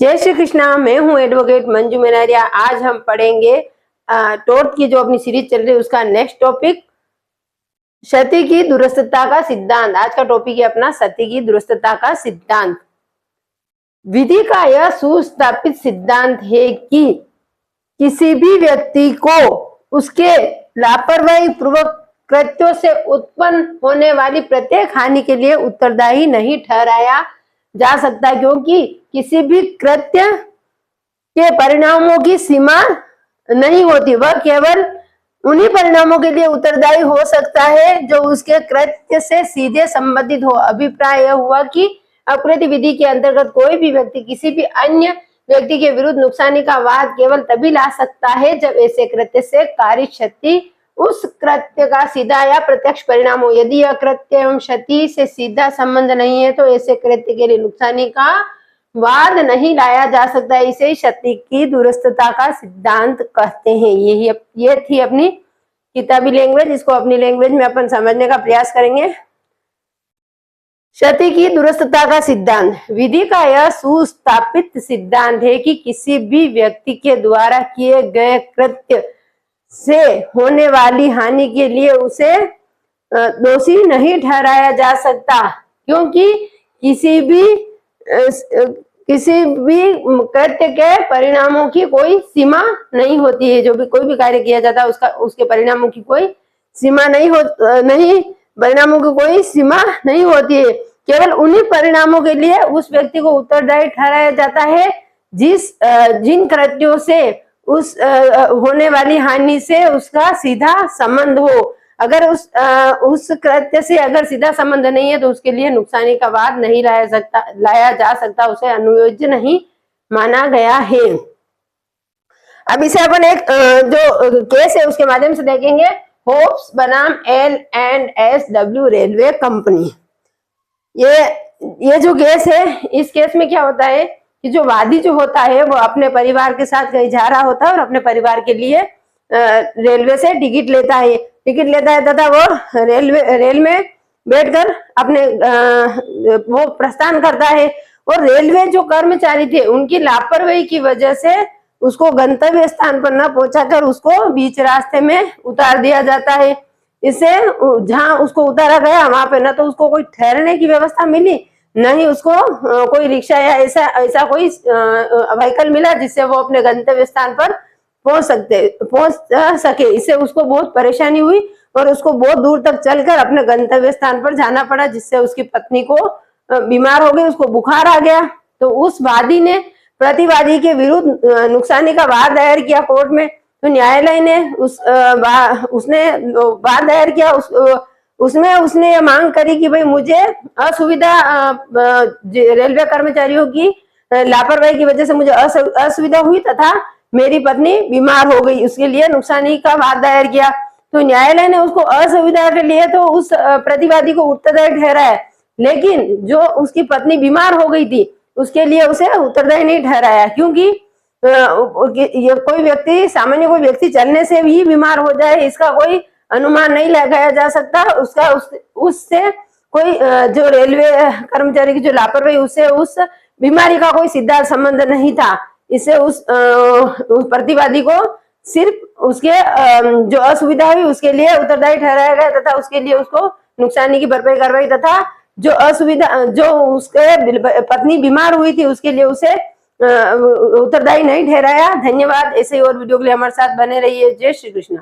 जय श्री कृष्णा। मैं हूं एडवोकेट मंजू मेनारिया। आज हम पढ़ेंगे टोर्ट की जो अपनी सीरीज चल रही है उसका नेक्स्ट टॉपिक, क्षति की दुरुस्तता का सिद्धांत। आज का टॉपिक है अपना क्षति की दुरुस्तता का सिद्धांत। विधि का यह सुस्थापित सिद्धांत है कि किसी भी व्यक्ति को उसके लापरवाही पूर्वक कृत्यों से उत्पन्न होने वाली प्रत्येक हानि के लिए उत्तरदायी नहीं ठहराया जा सकता, क्योंकि किसी भी कृत्य के परिणामों की सीमा नहीं होती। वह केवल उन्हीं परिणामों के लिए उत्तरदायी हो सकता है जो उसके कृत्य से सीधे संबंधित हो। अभिप्राय यह हुआ कि अपकृत्य विधि के अंतर्गत कोई भी व्यक्ति किसी भी अन्य व्यक्ति के विरुद्ध नुकसानी का वाद केवल तभी ला सकता है जब ऐसे कृत्य से कार्य क्षति उस कृत्य का सीधा या प्रत्यक्ष परिणाम हो। यदि यह कृत्य एवं क्षति से सीधा संबंध नहीं है तो ऐसे कृत्य के लिए नुकसानी का वाद नहीं लाया जा सकता। इसे क्षति की दुरुस्तता का सिद्धांत कहते हैं। ये थी अपनी किताबी लैंग्वेज। इसको अपनी लैंग्वेज में अपन समझने का प्रयास करेंगे। क्षति की दुरुस्तता का सिद्धांत विधि का यह सुस्थापित सिद्धांत है कि किसी भी व्यक्ति के द्वारा किए गए कृत्य से होने वाली हानि के लिए उसे दोषी नहीं ठहराया जा सकता, क्योंकि किसी भी कृत्य के परिणामों की कोई सीमा नहीं होती है। जो भी कोई भी कार्य किया जाता है उसके परिणामों की कोई सीमा परिणामों की कोई सीमा नहीं होती है। केवल उन्हीं परिणामों के लिए उस व्यक्ति को उत्तरदायी ठहराया जाता है जिन कृत्यों से उस होने वाली हानि से उसका सीधा संबंध हो। अगर उस कृत्य से अगर सीधा संबंध नहीं है तो उसके लिए नुकसानी का वाद नहीं लाया जा सकता, उसे अनुयोज्य नहीं माना गया है। अब इसे अपन एक जो केस है उसके माध्यम से देखेंगे। होप्स बनाम L&S रेलवे कंपनी। ये जो केस है, इस केस में क्या होता है कि जो वादी जो होता है वो अपने परिवार के साथ कहीं जा रहा होता है और अपने परिवार के लिए रेलवे से टिकट लेता है तथा वो रेल में बैठकर अपने वो प्रस्थान करता है। और रेलवे जो कर्मचारी थे उनकी लापरवाही की वजह से उसको गंतव्य स्थान पर न पहुंचाकर उसको बीच रास्ते में उतार दिया जाता है। इससे जहां उसको उतारा गया वहां पे न तो उसको कोई ठहरने की व्यवस्था मिली, न ही उसको कोई रिक्शा या ऐसा कोई व्हीकल मिला जिससे वो अपने गंतव्य स्थान पर पहुंच सके। इससे उसको बहुत परेशानी हुई और उसको बहुत दूर तक चलकर अपने गंतव्य स्थान पर जाना पड़ा, जिससे उसकी पत्नी को बीमार हो गई, उसको बुखार आ गया। तो उस वादी ने प्रतिवादी के विरुद्ध नुकसानी का वाद दायर किया कोर्ट में। तो न्यायालय ने उसने वाद दायर किया। उसमें उसने ये मांग करी कि भाई मुझे असुविधा रेलवे कर्मचारियों की लापरवाही की वजह से मुझे असुविधा हुई तथा मेरी पत्नी बीमार हो गई, उसके लिए नुकसानी का वाद दायर किया। तो न्यायालय ने उसको असुविधा के लिए तो उस प्रतिवादी को उत्तरदायी ठहराया, लेकिन जो उसकी पत्नी बीमार हो गई थी उसके लिए उसे उत्तरदायी नहीं ठहराया, क्योंकि सामान्य कोई व्यक्ति चलने से भी बीमार हो जाए इसका कोई अनुमान नहीं लगाया जा सकता। उससे कोई जो रेलवे कर्मचारी की जो लापरवाही उससे उस बीमारी का कोई सीधा संबंध नहीं था। इससे उस प्रतिवादी को सिर्फ उसके जो असुविधा हुई उसके लिए उत्तरदायी ठहराया गया तथा उसके लिए उसको नुकसानी की भरपाई करवाई तथा जो उसके पत्नी बीमार हुई थी उसके लिए उसे उत्तरदायी नहीं ठहराया। धन्यवाद। ऐसे ही और वीडियो के लिए हमारे साथ बने रहिए। जय श्री कृष्ण।